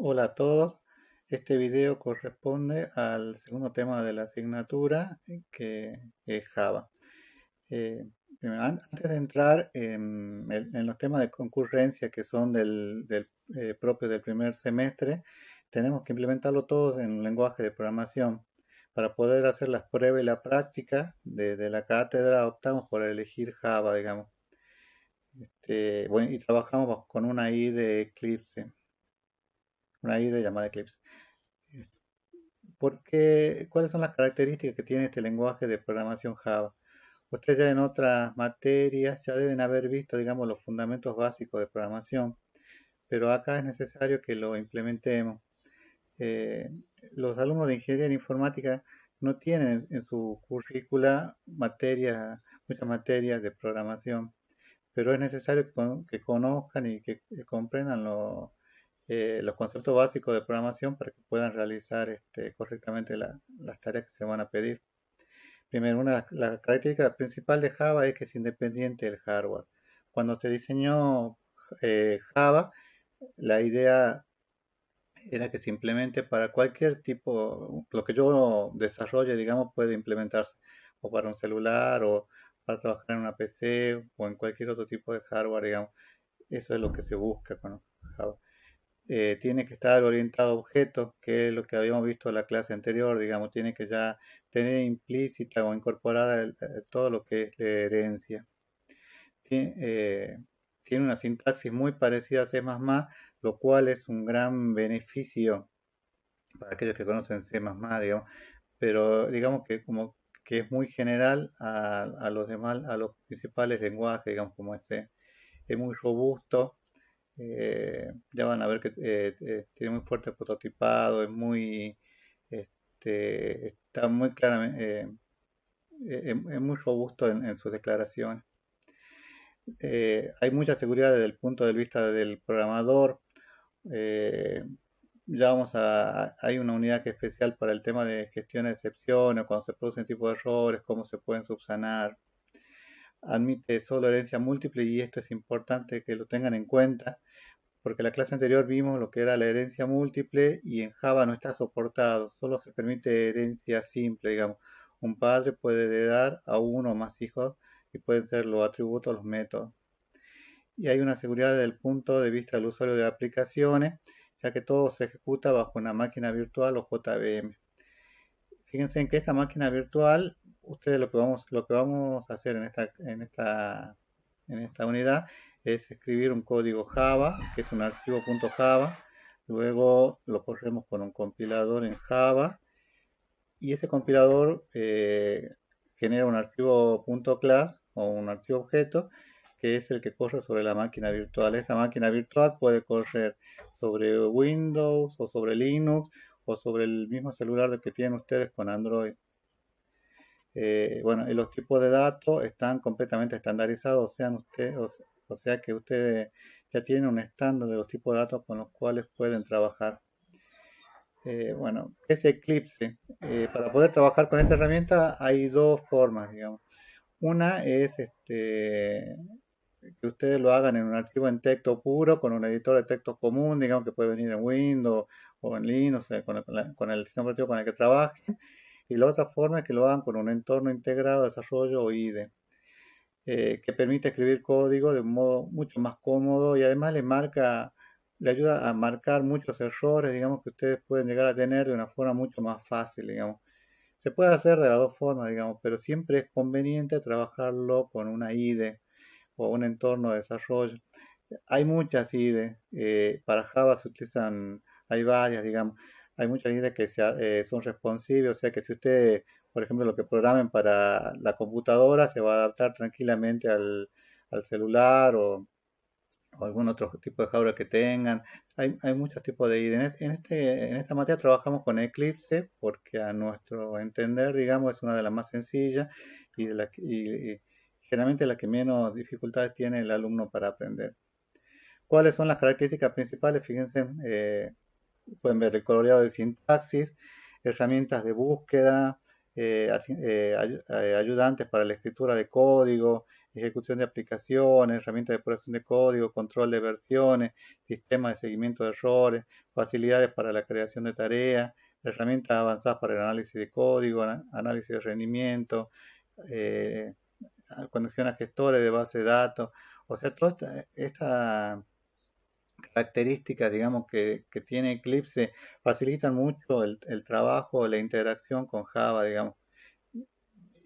Hola a todos. Este video corresponde al segundo tema de la asignatura que es Java. Eh, Antes de entrar en los temas de concurrencia que son propio del primer semestre, tenemos que implementarlo todo en un lenguaje de programación. Para poder hacer las pruebas y la práctica de la cátedra optamos por elegir Java, digamos. Bueno, y trabajamos con una IDE Eclipse, una IDE llamada Eclipse. ¿Cuáles son las características que tiene este lenguaje de programación Java? Ustedes ya en otras materias ya deben haber visto, digamos, los fundamentos básicos de programación, pero acá es necesario que lo implementemos. Eh, los alumnos de ingeniería informática no tienen en su currícula muchas materias de programación, pero es necesario que conozcan y que comprendan los conceptos básicos de programación para que puedan realizar correctamente las tareas que se van a pedir. Primero, la característica principal de Java es que es independiente del hardware. Cuando se diseñó Java, la idea era que simplemente para cualquier tipo, lo que yo desarrolle, digamos, puede implementarse o para un celular o para trabajar en una PC o en cualquier otro tipo de hardware, digamos. Eso es lo que se busca con Java. Tiene que estar orientado a objetos, que es lo que habíamos visto en la clase anterior, digamos, tiene que ya tener implícita o incorporada todo lo que es la herencia. Tiene, tiene una sintaxis muy parecida a C++, lo cual es un gran beneficio para aquellos que conocen C++, digamos, pero digamos que como que es muy general a los demás, a los principales lenguajes, digamos, como es C. Es muy robusto, ya van a ver que tiene muy fuerte prototipado, está muy claramente, es muy robusto en sus declaraciones. Hay mucha seguridad desde el punto de vista del programador. eh, Hay una unidad que es especial para el tema de gestión de excepciones, cuando se producen tipo de errores, cómo se pueden subsanar. Admite solo herencia múltiple y esto es importante que lo tengan en cuenta porque la clase anterior vimos lo que era la herencia múltiple y en Java no está soportado, solo se permite herencia simple, digamos. Un padre puede heredar a uno o más hijos y pueden ser los atributos, los métodos. Y hay una seguridad desde el punto de vista del usuario de aplicaciones, ya que todo se ejecuta bajo una máquina virtual o JVM. Fíjense en que esta máquina virtual, ustedes lo que vamos a hacer en esta unidad es escribir un código Java, que es un archivo .java, luego lo corremos con un compilador en Java y este compilador genera un archivo .class o un archivo objeto que es el que corre sobre la máquina virtual. Esta máquina virtual puede correr sobre Windows o sobre Linux o sobre el mismo celular que tienen ustedes con Android. Bueno, y los tipos de datos están completamente estandarizados, o sea que ustedes ya tienen un estándar de los tipos de datos con los cuales pueden trabajar. Bueno, es Eclipse. Para poder trabajar con esta herramienta hay dos formas, digamos. Una es que ustedes lo hagan en un archivo en texto puro, con un editor de texto común, digamos que puede venir en Windows o en Linux, con el sistema operativo con el que trabajen. Y la otra forma es que lo hagan con un entorno integrado de desarrollo o IDE, que permite escribir código de un modo mucho más cómodo y además le ayuda a marcar muchos errores, digamos, que ustedes pueden llegar a tener de una forma mucho más fácil, digamos. Se puede hacer de las dos formas, digamos, pero siempre es conveniente trabajarlo con una IDE o un entorno de desarrollo. Hay muchas IDE, para Java se utilizan, hay varias, digamos, hay muchas IDE que son responsives, o sea que si usted, por ejemplo, lo que programen para la computadora se va a adaptar tranquilamente al celular o algún otro tipo de hardware que tengan. Hay muchos tipos de IDE. En esta materia trabajamos con Eclipse porque a nuestro entender, digamos, es una de las más sencillas y generalmente la que menos dificultades tiene el alumno para aprender. ¿Cuáles son las características principales? Fíjense, pueden ver el coloreado de sintaxis, herramientas de búsqueda, ayudantes para la escritura de código, ejecución de aplicaciones, herramientas de exploración de código, control de versiones, sistemas de seguimiento de errores, facilidades para la creación de tareas, herramientas avanzadas para el análisis de código, análisis de rendimiento, eh, conexión a gestores de base de datos. O sea, toda esta características, digamos, que tiene Eclipse facilitan mucho el trabajo, la interacción con Java, digamos,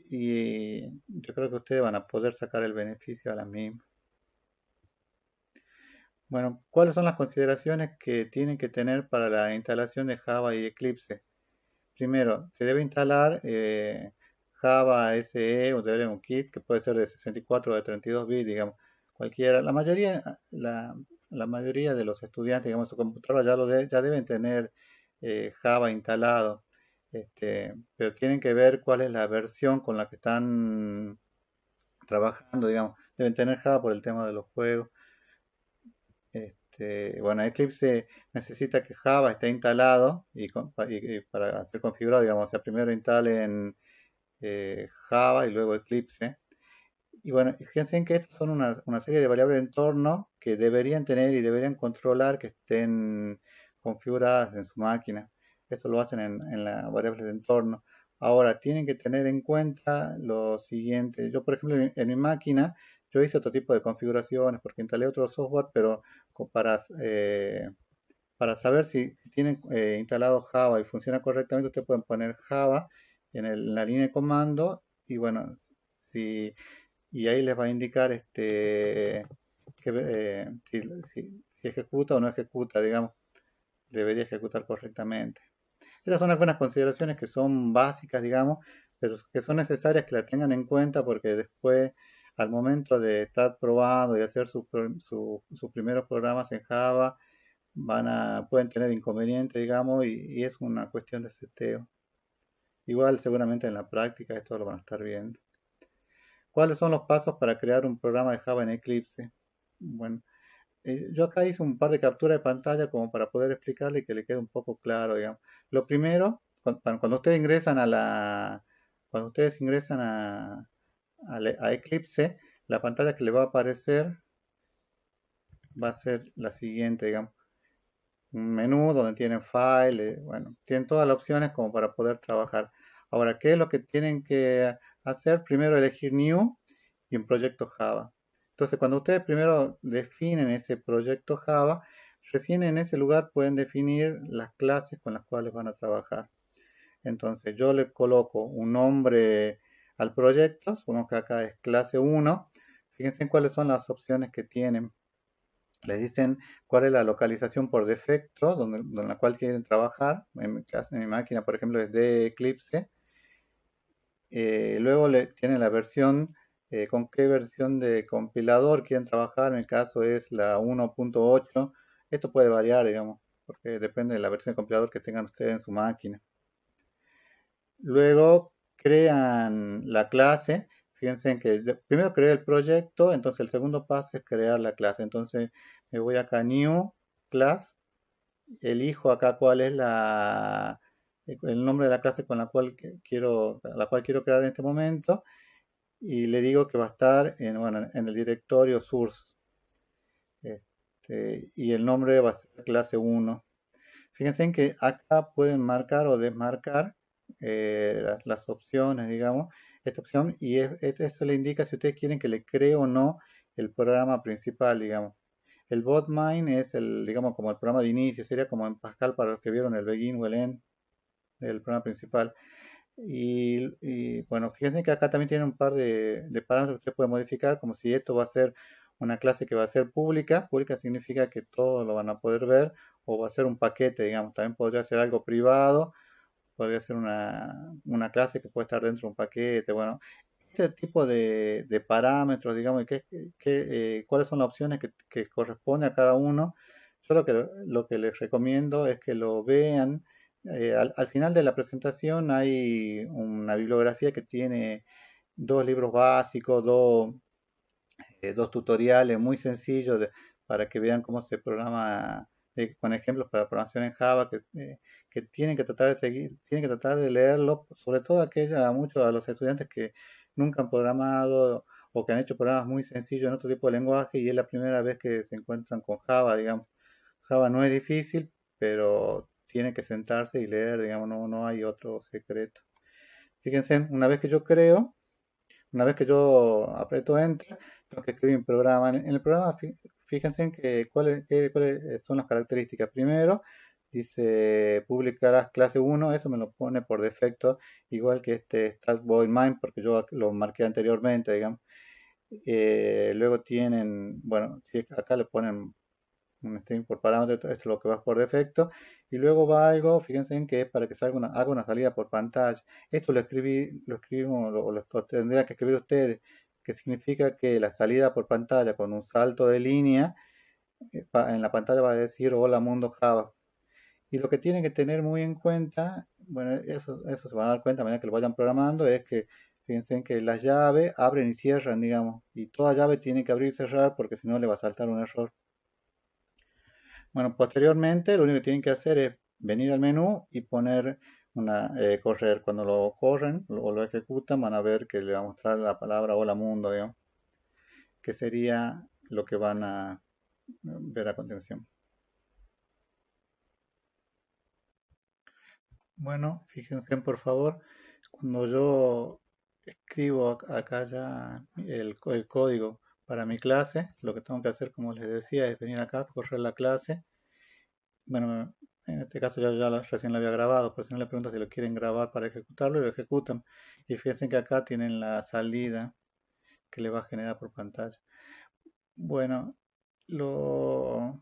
y yo creo que ustedes van a poder sacar el beneficio a la misma. Bueno, ¿cuáles son las consideraciones que tienen que tener para la instalación de Java y Eclipse? Primero, se debe instalar Java SE o un kit que puede ser de 64 o de 32 bits, digamos, cualquiera. La mayoría de los estudiantes, digamos, su computadora ya deben tener Java instalado, pero tienen que ver cuál es la versión con la que están trabajando, digamos. Deben tener Java por el tema de los juegos. Bueno, Eclipse necesita que Java esté instalado y para ser configurado, digamos, o sea, primero instalen Java y luego Eclipse. Y bueno, fíjense en que estas son una serie de variables de entorno que deberían tener y deberían controlar que estén configuradas en su máquina. Esto lo hacen en la variable de entorno. Ahora, tienen que tener en cuenta lo siguiente. Yo, por ejemplo, en mi máquina, yo hice otro tipo de configuraciones porque instalé otro software, pero co- para, eh, para saber si tienen instalado Java y funciona correctamente, ustedes pueden poner Java en la línea de comando y bueno, si y ahí les va a indicar si ejecuta o no ejecuta, digamos, debería ejecutar correctamente. Esas son algunas consideraciones que son básicas, digamos, pero que son necesarias que la tengan en cuenta porque después, al momento de estar probando y hacer sus primeros programas en Java, pueden tener inconvenientes, digamos, y es una cuestión de seteo. Igual, seguramente en la práctica esto lo van a estar viendo. ¿Cuáles son los pasos para crear un programa de Java en Eclipse? Bueno, yo acá hice un par de capturas de pantalla como para poder explicarle y que le quede un poco claro, digamos. Lo primero, cuando ustedes ingresan cuando ustedes ingresan a Eclipse, la pantalla que le va a aparecer va a ser la siguiente, digamos. Un menú donde tienen file, bueno, tienen todas las opciones como para poder trabajar. Ahora, ¿qué es lo que tienen que hacer? Primero elegir New y un proyecto Java. Entonces, cuando ustedes primero definen ese proyecto Java, recién en ese lugar pueden definir las clases con las cuales van a trabajar. Entonces, yo le coloco un nombre al proyecto, supongamos que acá es clase 1. Fíjense en cuáles son las opciones que tienen. Les dicen cuál es la localización por defecto donde la cual quieren trabajar. En mi máquina, por ejemplo, es de Eclipse. Luego tienen la versión, con qué versión de compilador quieren trabajar. En el caso es la 1.8. Esto puede variar, digamos, porque depende de la versión de compilador que tengan ustedes en su máquina. Luego crean la clase. Fíjense en que primero creé el proyecto, entonces el segundo paso es crear la clase. Entonces me voy acá a New Class, elijo acá cuál es el nombre de la clase con la cual quiero crear en este momento y le digo que va a estar bueno, en el directorio source, y el nombre va a ser clase 1. Fíjense en que acá pueden marcar o desmarcar las opciones, digamos, esta opción, y esto le indica si ustedes quieren que le cree o no el programa principal, digamos. El botmine es digamos, como el programa de inicio, sería como en Pascal para los que vieron el begin o el end del programa principal. Bueno, fíjense que acá también tiene un par de parámetros que usted puede modificar, como si esto va a ser una clase que va a ser pública. Pública significa que todos lo van a poder ver, o va a ser un paquete, digamos. También podría ser algo privado, podría ser una clase que puede estar dentro de un paquete. Bueno, este tipo de parámetros, digamos, y cuáles son las opciones que corresponde a cada uno. Yo lo que les recomiendo es que lo vean. Al final de la presentación hay una bibliografía que tiene dos libros básicos, dos tutoriales muy sencillos para que vean cómo se programa, con ejemplos para programación en Java, que tienen que tratar de seguir, tienen que tratar de leerlo, sobre todo muchos de los estudiantes que nunca han programado o que han hecho programas muy sencillos en otro tipo de lenguaje y es la primera vez que se encuentran con Java, digamos. Java no es difícil, pero tiene que sentarse y leer, digamos, no hay otro secreto. Fíjense, una vez que yo aprieto Enter, tengo que escribir un programa. En el programa, fíjense en que cuáles son las características. Primero, dice publicarás clase 1, eso me lo pone por defecto, igual que este Start Void Main, porque yo lo marqué anteriormente, digamos. Luego tienen, bueno, si acá le ponen un string por parámetro, esto es lo que va por defecto, y luego va algo, fíjense en que es para que salga haga una salida por pantalla. Esto lo escribimos, lo tendría que escribir ustedes, que significa que la salida por pantalla con un salto de línea, en la pantalla va a decir hola mundo Java. Y lo que tienen que tener muy en cuenta, bueno, eso se van a dar cuenta a medida que lo vayan programando, es que fíjense en que las llaves abren y cierran, digamos, y toda llave tiene que abrir y cerrar porque si no le va a saltar un error. Bueno, posteriormente lo único que tienen que hacer es venir al menú y poner correr. Cuando lo corren o lo ejecutan, van a ver que le va a mostrar la palabra hola mundo, digamos, que sería lo que van a ver a continuación. Bueno, fíjense por favor, cuando yo escribo acá ya el código para mi clase, lo que tengo que hacer, como les decía, es venir acá, correr la clase. Bueno, en este caso recién lo había grabado, pero si no le pregunto si lo quieren grabar para ejecutarlo, y lo ejecutan. Y fíjense que acá tienen la salida que le va a generar por pantalla. Bueno, lo,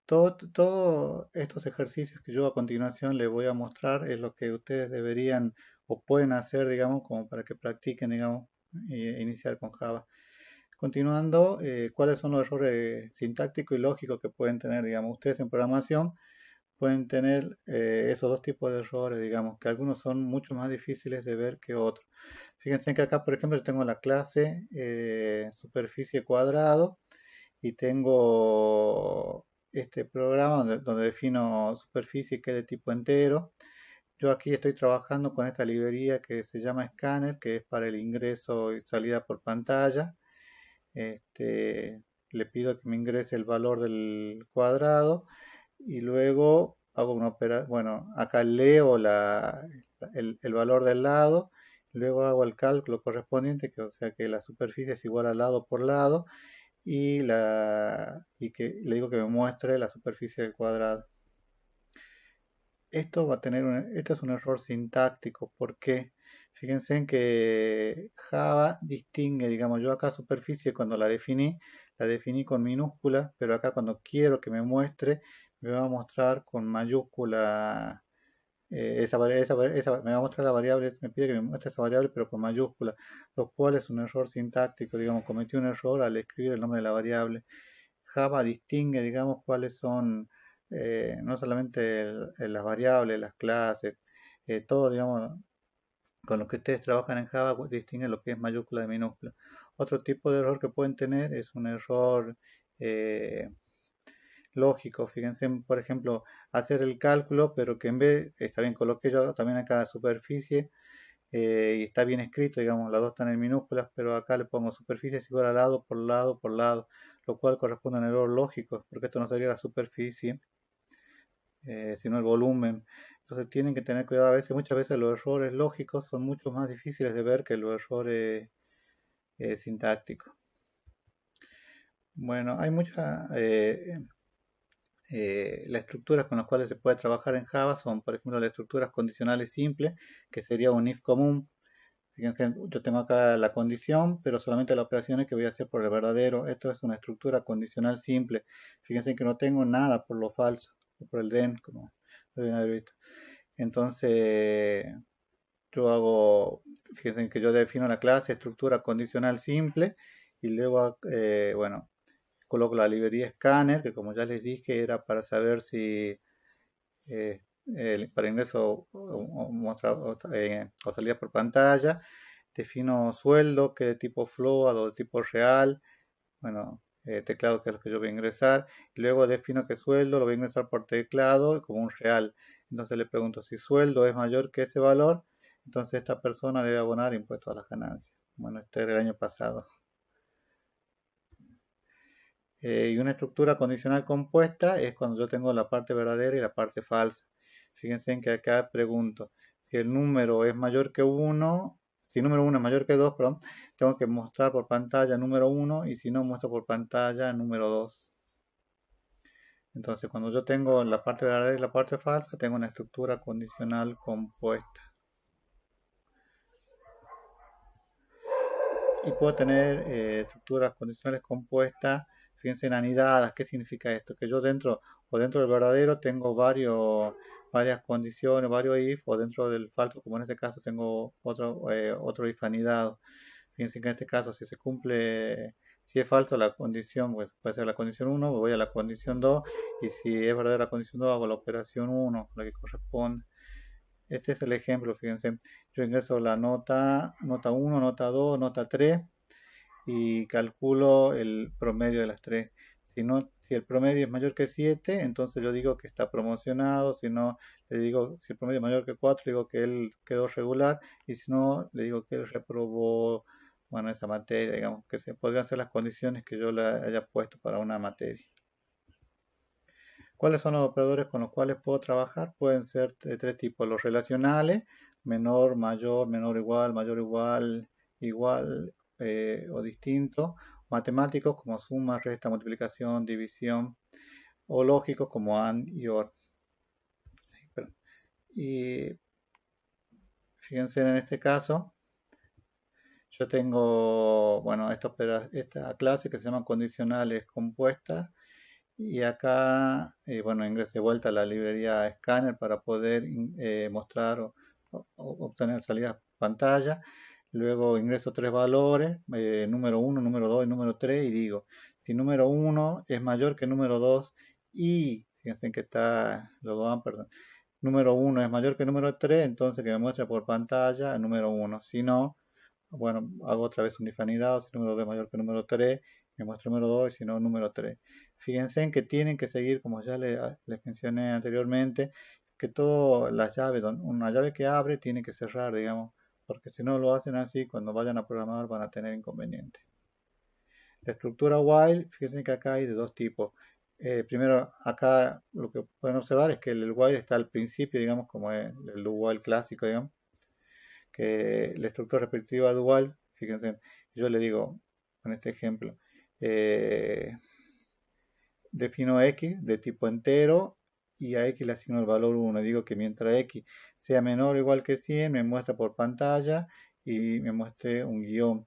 todos estos ejercicios que yo a continuación les voy a mostrar es lo que ustedes deberían o pueden hacer, digamos, como para que practiquen, digamos, iniciar con Java. Continuando, ¿cuáles son los errores sintácticos y lógicos que pueden tener, digamos, ustedes en programación? Pueden tener esos dos tipos de errores, digamos, que algunos son mucho más difíciles de ver que otros. Fíjense que acá, por ejemplo, yo tengo la clase superficie cuadrado y tengo este programa donde defino superficie que es de tipo entero. Yo aquí estoy trabajando con esta librería que se llama Scanner, que es para el ingreso y salida por pantalla. Le pido que me ingrese el valor del cuadrado y luego hago una operación, bueno, acá leo el valor del lado, luego hago el cálculo correspondiente, que o sea que la superficie es igual a lado por lado, y que le digo que me muestre la superficie del cuadrado. Esto es un error sintáctico, porque fíjense en que Java distingue, digamos, yo acá superficie cuando la definí con minúscula, pero acá cuando quiero que me muestre, me va a mostrar con mayúscula, me va a mostrar la variable, me pide que me muestre esa variable, pero con mayúscula, lo cual es un error sintáctico, digamos, cometí un error al escribir el nombre de la variable. Java distingue, digamos, cuáles son no solamente las variables, las clases, todo, digamos, con lo que ustedes trabajan en Java, pues, distingue lo que es mayúscula de minúscula. Otro tipo de error que pueden tener es un error eh, lógico. Fíjense, por ejemplo, hacer el cálculo, pero que en vez, está bien, coloqué yo también acá superficie y está bien escrito, digamos, las dos están en minúsculas, pero acá le pongo superficie es igual a lado por lado por lado, lo cual corresponde a un error lógico, porque esto no sería la superficie, sino el volumen. Entonces tienen que tener cuidado a veces, muchas veces los errores lógicos son mucho más difíciles de ver que los errores sintácticos. Bueno, hay muchas las estructuras con las cuales se puede trabajar en Java son, por ejemplo, las estructuras condicionales simples, que sería un if común. Fíjense, yo tengo acá la condición, pero solamente las operaciones que voy a hacer por el verdadero. Esto es una estructura condicional simple. Fíjense que no tengo nada por lo falso, o por el den, como lo deben haber visto. Entonces, fíjense que yo defino la clase estructura condicional simple y luego, bueno, coloco la librería scanner, que como ya les dije era para saber si para ingreso o salida por pantalla. Defino sueldo, que de tipo float o de tipo real. Bueno, teclado que es lo que yo voy a ingresar. Y luego defino que sueldo lo voy a ingresar por teclado como un real. Entonces le pregunto si sueldo es mayor que ese valor. Entonces esta persona debe abonar impuesto a las ganancias. Bueno, este era el año pasado. Y una estructura condicional compuesta es cuando yo tengo la parte verdadera y la parte falsa. Fíjense en que acá pregunto, si el número es mayor que uno, si el número uno es mayor que 2, perdón, tengo que mostrar por pantalla número uno y si no, muestro por pantalla número 2. Entonces, cuando yo tengo la parte verdadera y la parte falsa, tengo una estructura condicional compuesta. Y puedo tener estructuras condicionales compuestas, fíjense en anidadas. ¿Qué significa esto? Que yo dentro del verdadero tengo varias condiciones, varios if, o dentro del falso, como en este caso tengo otro if anidado. Fíjense que en este caso si es falso la condición, pues puede ser la condición uno, voy a la condición 2 y si es verdadera la condición 2 hago la operación uno, la que corresponde. Este es el ejemplo, fíjense. Yo ingreso la nota 1, nota 2, nota 3 y calculo el promedio de las tres. Si el promedio es mayor que 7, entonces yo digo que está promocionado. Si no, le digo, si el promedio es mayor que 4, digo que él quedó regular. Y si no, le digo que él reprobó, bueno, esa materia, digamos, que se podrían ser las condiciones que yo le haya puesto para una materia. ¿Cuáles son los operadores con los cuales puedo trabajar? Pueden ser de tres tipos. Los relacionales, menor, mayor, igual, igual o distinto. Matemáticos como suma, resta, multiplicación, división. O lógicos como AND y OR. Y fíjense en este caso, yo tengo, bueno, esta clase que se llaman condicionales compuestas. Y acá, bueno, ingresé de vuelta a la librería Scanner para poder mostrar o obtener salidas pantalla. Luego ingreso tres valores, número uno, número 2 y número 3 y digo, si número uno es mayor que número 2 y, fíjense que está, lo dan, perdón, número uno es mayor que número 3, entonces que me muestre por pantalla el número uno. Si no, bueno, hago otra vez un if anidado, si el número 2 es mayor que el número 3, me muestra el número 2 y si no, el número 3. Fíjense en que tienen que seguir, como ya les mencioné anteriormente, que todas las llaves, una llave que abre tiene que cerrar, digamos, porque si no lo hacen así, cuando vayan a programar van a tener inconvenientes. La estructura while, fíjense que acá hay de dos tipos. Primero, acá lo que pueden observar es que el while está al principio, digamos, como el do while clásico, digamos, que la estructura repetitiva dual, fíjense, yo le digo, en este ejemplo, eh, defino x de tipo entero y a x le asigno el valor 1. Digo que mientras x sea menor o igual que 100, me muestra por pantalla y me muestre un guión.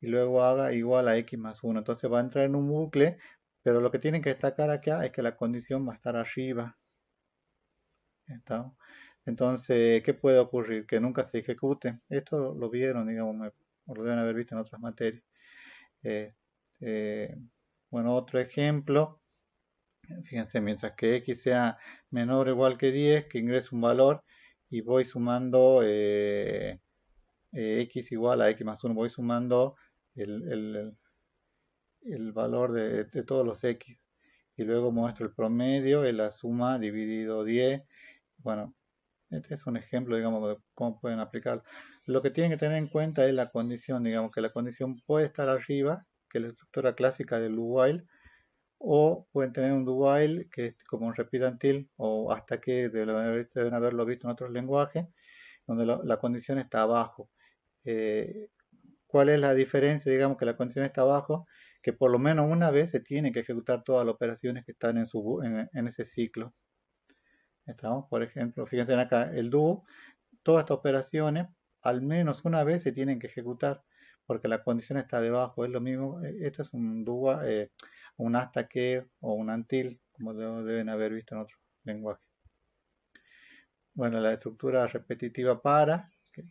Y luego haga igual a x más 1. Entonces va a entrar en un bucle, pero lo que tienen que destacar acá es que la condición va a estar arriba. ¿Está? Entonces, ¿qué puede ocurrir? Que nunca se ejecute. Esto lo vieron, digamos, lo deben haber visto en otras materias. Eh, eh, bueno, otro ejemplo. Fíjense, mientras que x sea menor o igual que 10, que ingreso un valor y voy sumando x igual a x más 1, voy sumando el valor de todos los x. Y luego muestro el promedio, en la suma dividido 10. Bueno, este es un ejemplo, digamos, de cómo pueden aplicarlo. Lo que tienen que tener en cuenta es la condición, digamos, que la condición puede estar arriba, que es la estructura clásica del do while, o pueden tener un do while que es como un repeat until, o hasta que deben haberlo visto en otros lenguajes, donde la condición está abajo. Eh, ¿Cuál es la diferencia? Digamos que la condición está abajo, que por lo menos una vez se tienen que ejecutar todas las operaciones que están en ese ciclo. ¿Estamos? Por ejemplo, fíjense acá, el do, todas estas operaciones, al menos una vez se tienen que ejecutar, porque la condición está debajo. Es lo mismo, esto es un hasta que o un until, como deben haber visto en otros lenguajes. Bueno, la estructura repetitiva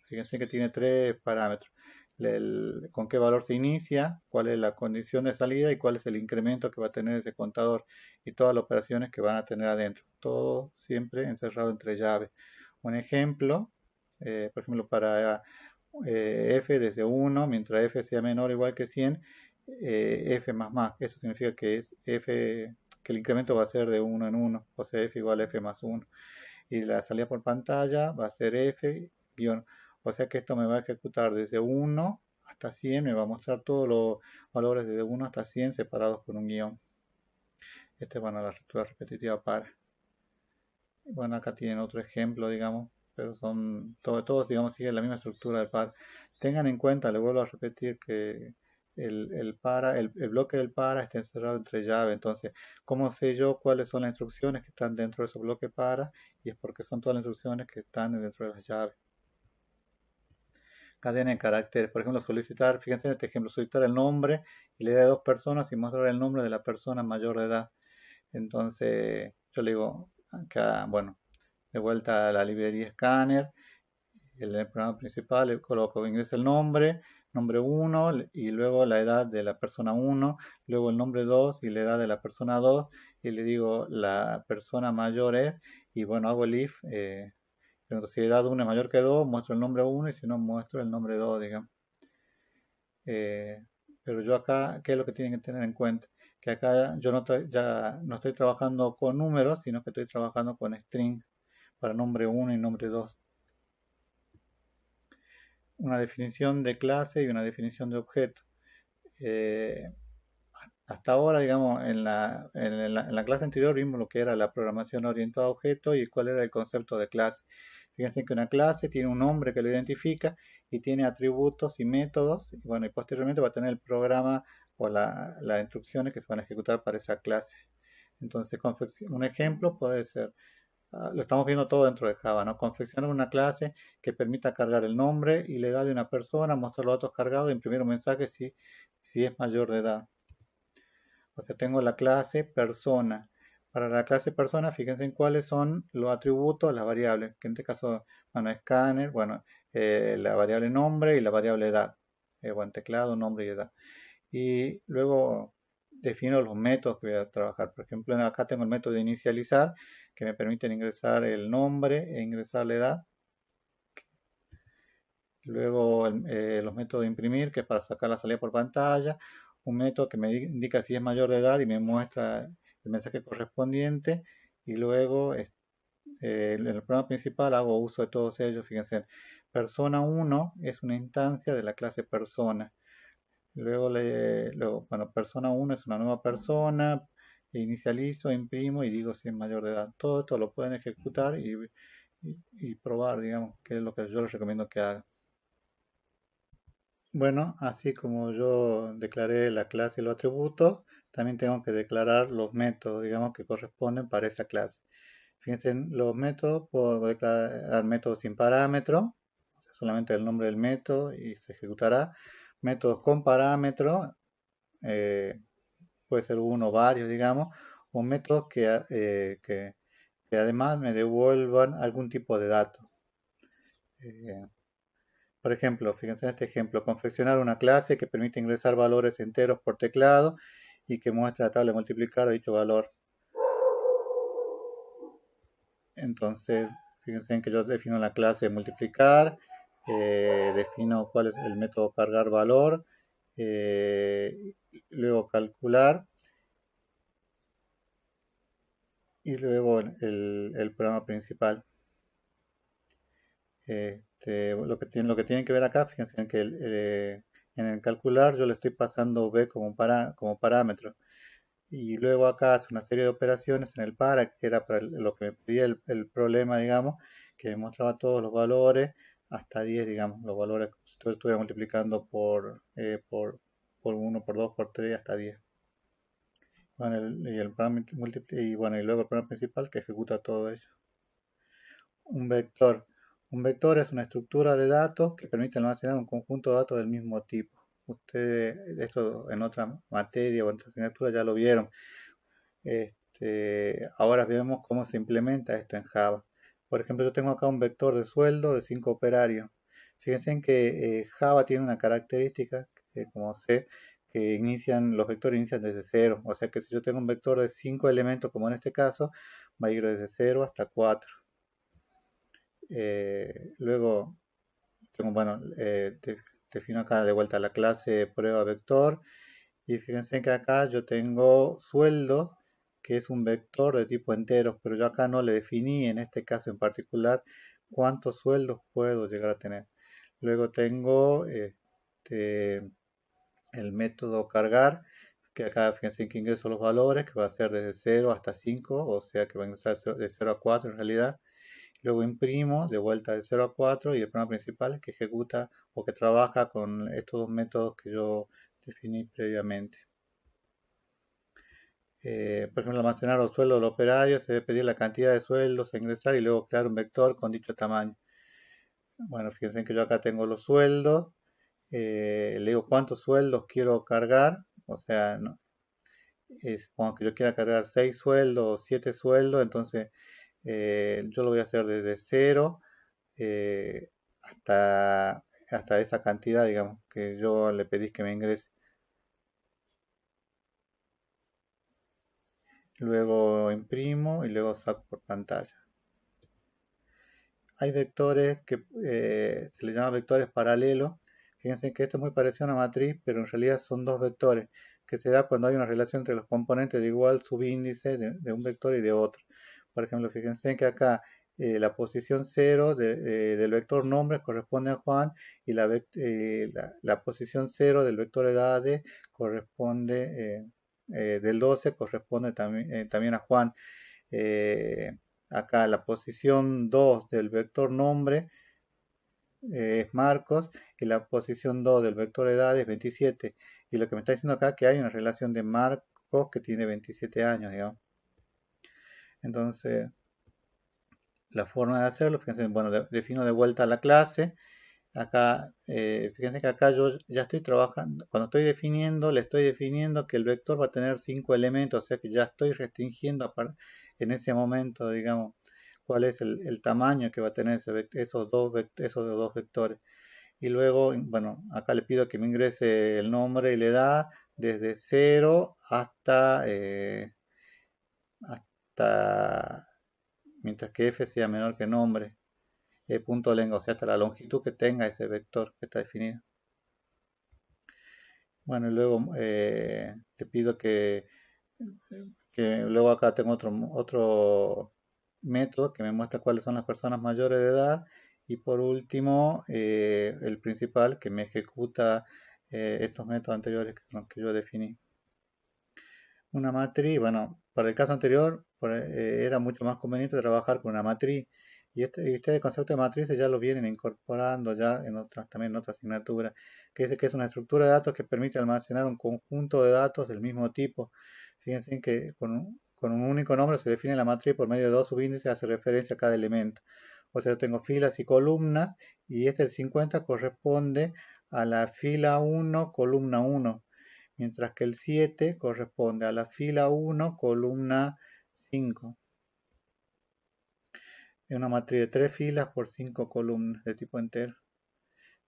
fíjense que tiene tres parámetros. Con qué valor se inicia, cuál es la condición de salida y cuál es el incremento que va a tener ese contador y todas las operaciones que van a tener adentro. Todo siempre encerrado entre llaves. Un ejemplo, por ejemplo, para f desde 1, mientras f sea menor o igual que 100, f más más. Eso significa que que el incremento va a ser de 1 en 1, o sea, f igual a f más 1 y la salida por pantalla va a ser f guión. O sea que esto me va a ejecutar desde 1 hasta 100 me va a mostrar todos los valores desde 1 hasta 100 separados por un guión. Bueno, la estructura repetitiva para. Bueno, acá tienen otro ejemplo, digamos, pero son todos, digamos, siguen la misma estructura del par. Tengan en cuenta, le vuelvo a repetir, que el bloque del para está encerrado entre llaves. Entonces, ¿cómo sé yo cuáles son las instrucciones que están dentro de ese bloque para? Y es porque son todas las instrucciones que están dentro de las llaves. Cadena de caracteres, por ejemplo, solicitar, fíjense en este ejemplo, solicitar el nombre y le da a dos personas y mostrar el nombre de la persona mayor de edad. Entonces, yo le digo acá, bueno, de vuelta a la librería Scanner, en el programa principal le coloco, ingreso el nombre 1 y luego la edad de la persona 1, luego el nombre 2 y la edad de la persona 2 y le digo la persona mayor es, y bueno, hago el if, si edad 1 es mayor que 2, muestro el nombre 1 y si no, muestro el nombre 2, digamos. Eh, pero yo acá, ¿qué es lo que tienen que tener en cuenta? Que acá yo ya no estoy trabajando con números, sino que estoy trabajando con string para nombre 1 y nombre 2. Una definición de clase y una definición de objeto. Eh, Hasta ahora, digamos, en la clase anterior vimos lo que era la programación orientada a objetos y cuál era el concepto de clase. Fíjense que una clase tiene un nombre que lo identifica y tiene atributos y métodos. Y bueno, y posteriormente va a tener el programa o las instrucciones que se van a ejecutar para esa clase. Entonces, un ejemplo puede ser, lo estamos viendo todo dentro de Java, ¿no? Confeccionar una clase que permita cargar el nombre y la edad de una persona, mostrar los datos cargados e imprimir un mensaje si es mayor de edad. O sea, tengo la clase persona. Para la clase persona, fíjense en cuáles son los atributos, las variables, que en este caso, bueno, escáner, bueno, la variable nombre y la variable edad. Bueno, teclado, nombre y edad. Y luego defino los métodos que voy a trabajar. Por ejemplo, acá tengo el método de inicializar, que me permiten ingresar el nombre e ingresar la edad. Luego los métodos de imprimir, que es para sacar la salida por pantalla. Un método que me indica si es mayor de edad y me muestra el mensaje correspondiente. Y luego en el programa principal hago uso de todos ellos. Fíjense, persona 1 es una instancia de la clase persona. Luego, bueno, persona 1 es una nueva persona. Inicializo, imprimo y digo si es mayor de edad. Todo esto lo pueden ejecutar y probar, digamos, que es lo que yo les recomiendo que hagan. Bueno, así como yo declaré la clase y los atributos, también tengo que declarar los métodos, digamos, que corresponden para esa clase. Fíjense, en los métodos puedo declarar métodos sin parámetro, o sea, solamente el nombre del método y se ejecutará. Métodos con parámetro, eh, puede ser uno o varios, digamos, o métodos que además me devuelvan algún tipo de dato. Eh, Por ejemplo, fíjense en este ejemplo, confeccionar una clase que permite ingresar valores enteros por teclado y que muestra la tabla de multiplicar de dicho valor. Entonces, fíjense en que yo defino la clase de multiplicar, defino cuál es el método cargar valor, luego calcular y luego el programa principal. Lo que tienen que ver acá, fíjense en que en el calcular yo le estoy pasando b como parámetro. Y luego acá hace una serie de operaciones en el para, que era para lo que me pedía el problema, digamos, que me mostraba todos los valores hasta 10, digamos, los valores si yo estuviera multiplicando por 1, por 2, por 3, hasta 10. Bueno, y luego el programa principal que ejecuta todo eso. Un vector. Un vector es una estructura de datos que permite almacenar un conjunto de datos del mismo tipo. Ustedes, esto en otra materia o en otra asignatura ya lo vieron. Ahora vemos cómo se implementa esto en Java. Por ejemplo, yo tengo acá un vector de sueldo de 5 operarios. Fíjense en que Java tiene una característica, como sé, que los vectores inician desde cero. O sea que si yo tengo un vector de 5 elementos, como en este caso, va a ir desde 0 hasta 4. Luego, bueno, defino acá de vuelta la clase prueba vector. Y fíjense que acá yo tengo sueldo, que es un vector de tipo enteros, pero yo acá no le definí en este caso en particular cuántos sueldos puedo llegar a tener. Luego tengo el método cargar, que acá fíjense que ingreso los valores, que va a ser desde 0 hasta 5, o sea que va a ingresar de 0 a 4 en realidad. Luego imprimo de vuelta de 0 a 4 y el programa principal es que ejecuta o que trabaja con estos dos métodos que yo definí previamente. Por ejemplo, almacenar los sueldos del operario, se debe pedir la cantidad de sueldos a ingresar y luego crear un vector con dicho tamaño. Bueno, fíjense que yo acá tengo los sueldos, le digo cuántos sueldos quiero cargar, o sea, no, supongo que yo quiera cargar 6 sueldos o 7 sueldos, entonces yo lo voy a hacer desde 0 eh, hasta esa cantidad, digamos, que yo le pedí que me ingrese. Luego imprimo y luego saco por pantalla. Hay vectores que se les llama vectores paralelos. Fíjense que esto es muy parecido a una matriz, pero en realidad son dos vectores, que se da cuando hay una relación entre los componentes de igual subíndice de un vector y de otro. Por ejemplo, fíjense que acá la posición 0 del vector nombre corresponde a Juan y la posición 0 del vector edad corresponde, del 12 corresponde también a Juan. Eh, Acá la posición 2 del vector nombre es Marcos y la posición 2 del vector edad es 27. Y lo que me está diciendo acá es que hay una relación de Marcos que tiene 27 años, digamos. Entonces, la forma de hacerlo, fíjense, bueno, defino de vuelta la clase. Acá, fíjense que acá yo ya estoy trabajando, cuando estoy definiendo, le estoy definiendo que el vector va a tener 5 elementos, o sea que ya estoy restringiendo en ese momento, digamos, cuál es el tamaño que va a tener esos dos vectores. Y luego, bueno, acá le pido que me ingrese el nombre y la edad desde 0 hasta mientras que f sea menor que nombre, punto lengua, o sea, hasta la longitud que tenga ese vector que está definido. Bueno, y luego te pido que luego acá tengo otro método que me muestra cuáles son las personas mayores de edad. Y por último, el principal que me ejecuta estos métodos anteriores que yo definí. Una matriz, bueno, para el caso anterior era mucho más conveniente trabajar con una matriz. Y este concepto de matrices ya lo vienen incorporando ya también en otras asignaturas, que es una estructura de datos que permite almacenar un conjunto de datos del mismo tipo. Fíjense que con un único nombre se define la matriz por medio de dos subíndices, hace referencia a cada elemento. O sea, yo tengo filas y columnas, y el 50 corresponde a la fila 1, columna 1, mientras que el 7 corresponde a la fila 1, columna 5. Es una matriz de 3 filas por 5 columnas de tipo entero.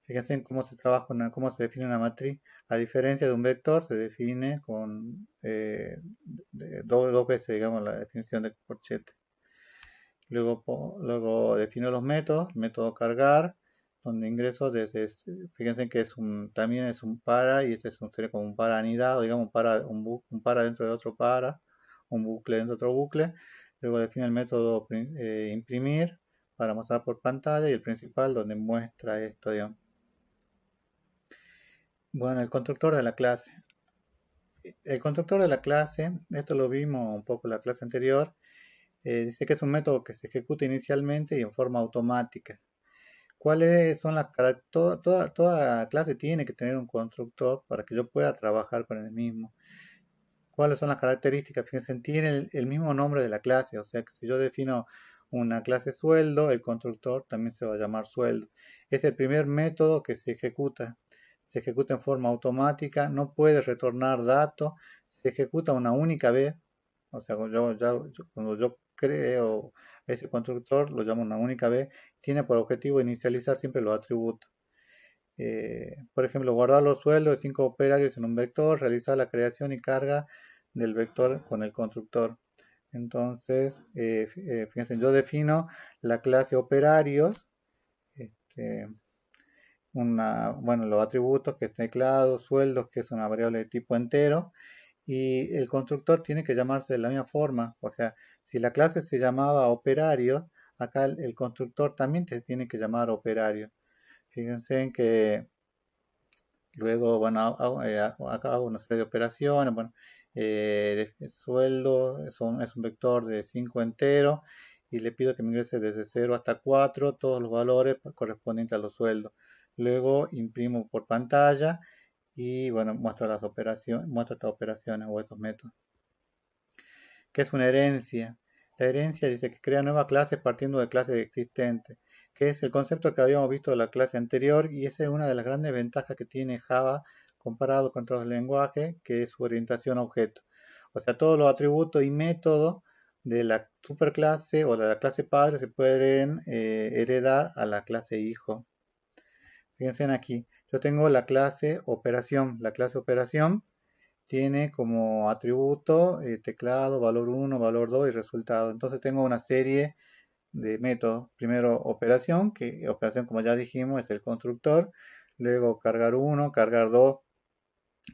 Fíjense en cómo se trabaja cómo se define una matriz. A diferencia de un vector, se define con dos veces, digamos, la definición de corchete. Luego defino los métodos. El método cargar, donde ingreso fíjense que también es un para, y sería como un para anidado, digamos, un para dentro de otro para, un bucle dentro de otro bucle. Luego define el método imprimir para mostrar por pantalla, y el principal donde muestra esto, digamos. Bueno, el constructor de la clase. El constructor de la clase, esto lo vimos un poco en la clase anterior, dice que es un método que se ejecuta inicialmente y en forma automática. ¿Cuáles son las características? Toda clase tiene que tener un constructor para que yo pueda trabajar con el mismo. ¿Cuáles son las características? Fíjense, tiene el mismo nombre de la clase, o sea que si yo defino una clase sueldo, el constructor también se va a llamar sueldo. Es el primer método que se ejecuta en forma automática, no puede retornar datos, se ejecuta una única vez, o sea, cuando yo creo ese constructor, lo llamo una única vez, tiene por objetivo inicializar siempre los atributos. Por ejemplo, guardar los sueldos de 5 operarios en un vector, realizar la creación y carga del vector con el constructor. Entonces, fíjense, yo defino la clase operarios, este, bueno, los atributos que es teclado, sueldos, que es una variable de tipo entero, y el constructor tiene que llamarse de la misma forma. O sea, si la clase se llamaba operario, acá el constructor también te tiene que llamar operario. Fíjense en que Luego, bueno, acá hago una serie de operaciones. Bueno, sueldo es un vector de 5 enteros y le pido que me ingrese desde 0 hasta 4 todos los valores correspondientes a los sueldos. Luego imprimo por pantalla y bueno, muestro estas operaciones o estos métodos. ¿Qué es una herencia? La herencia dice que crea nuevas clases partiendo de clases existentes, que es el concepto que habíamos visto en la clase anterior y esa es una de las grandes ventajas que tiene Java comparado con otros lenguajes, que es su orientación a objetos. O sea, todos los atributos y métodos de la superclase o de la clase padre se pueden heredar a la clase hijo. Fíjense aquí, yo tengo la clase operación. La clase operación tiene como atributo teclado, valor 1, valor 2 y resultado. Entonces tengo una serie de métodos. Primero operación, que operación como ya dijimos es el constructor. Luego cargar 1, cargar 2,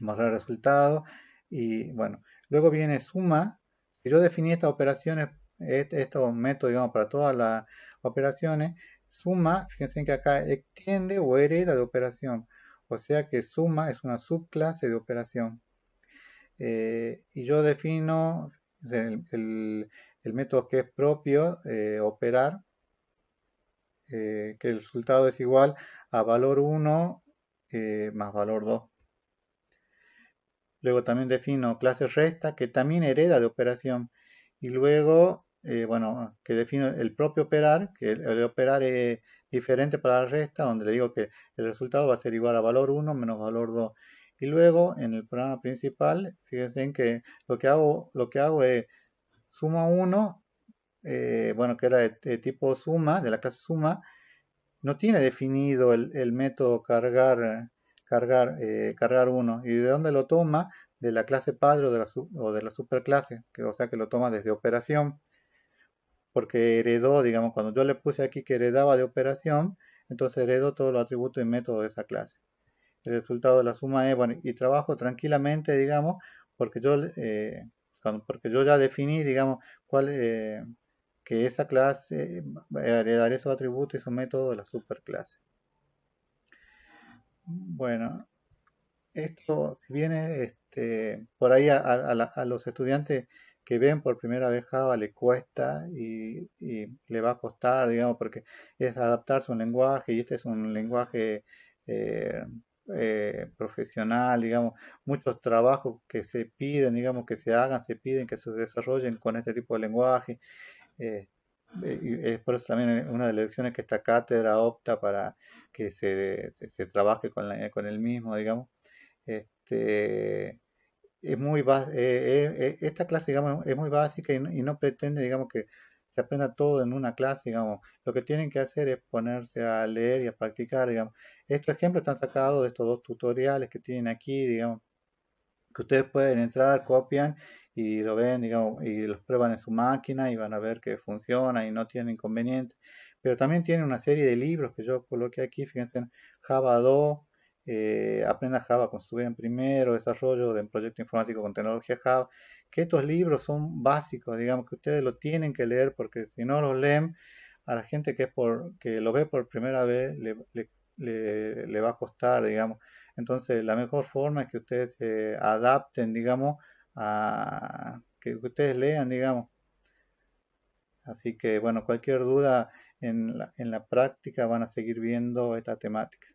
mostrar el resultado. Y bueno, luego viene suma. Si yo definí estas operaciones, estos métodos, digamos, para todas las operaciones, suma, fíjense que acá extiende o hereda de operación. O sea que suma es una subclase de operación. Y yo defino el método que es propio, operar, que el resultado es igual a valor 1 más valor 2. Luego también defino clase resta, que también hereda de operación. Y luego, bueno, que defino el propio operar, que el operar es diferente para la resta, donde le digo que el resultado va a ser igual a valor 1 menos valor 2. Y luego, en el programa principal, fíjense en que lo que hago es suma 1, bueno, que era de tipo suma, de la clase suma, no tiene definido el método cargar 1. ¿Y de dónde lo toma? De la clase padre o de la superclase, o sea que lo toma desde operación, porque heredó, digamos, cuando yo le puse aquí que heredaba de operación, entonces heredó todos los atributos y métodos de esa clase. El resultado de la suma es, bueno, y trabajo tranquilamente, digamos, porque porque yo ya definí, digamos, que esa clase heredaré esos atributos y esos métodos de la superclase. Bueno, esto, si viene por ahí a los estudiantes que ven por primera vez Java le cuesta y le va a costar, digamos, porque es adaptarse a un lenguaje y este es un lenguaje eh, profesional, digamos, muchos trabajos que se piden, digamos, que se hagan, se piden que se desarrollen con este tipo de lenguaje. eh, y es por eso también una de las lecciones que esta cátedra opta para que se trabaje con el mismo, digamos. Este, esta clase, digamos, es muy básica y no pretende, digamos, que se aprenda todo en una clase, digamos. Lo que tienen que hacer es ponerse a leer y a practicar, digamos. Estos ejemplos están sacados de estos dos tutoriales que tienen aquí, digamos, que ustedes pueden entrar, copian y lo ven, digamos, y los prueban en su máquina y van a ver que funciona y no tiene inconveniente. Pero también tiene una serie de libros que yo coloqué aquí, fíjense, Java 2, Aprenda Java construir en primero, desarrollo de un proyecto informático con tecnología Java, que estos libros son básicos, digamos, que ustedes lo tienen que leer porque si no los leen, a la gente que lo ve por primera vez le va a costar, digamos. Entonces, la mejor forma es que ustedes se adapten, digamos, a que ustedes lean, digamos. Así que, bueno, cualquier duda en la práctica van a seguir viendo esta temática.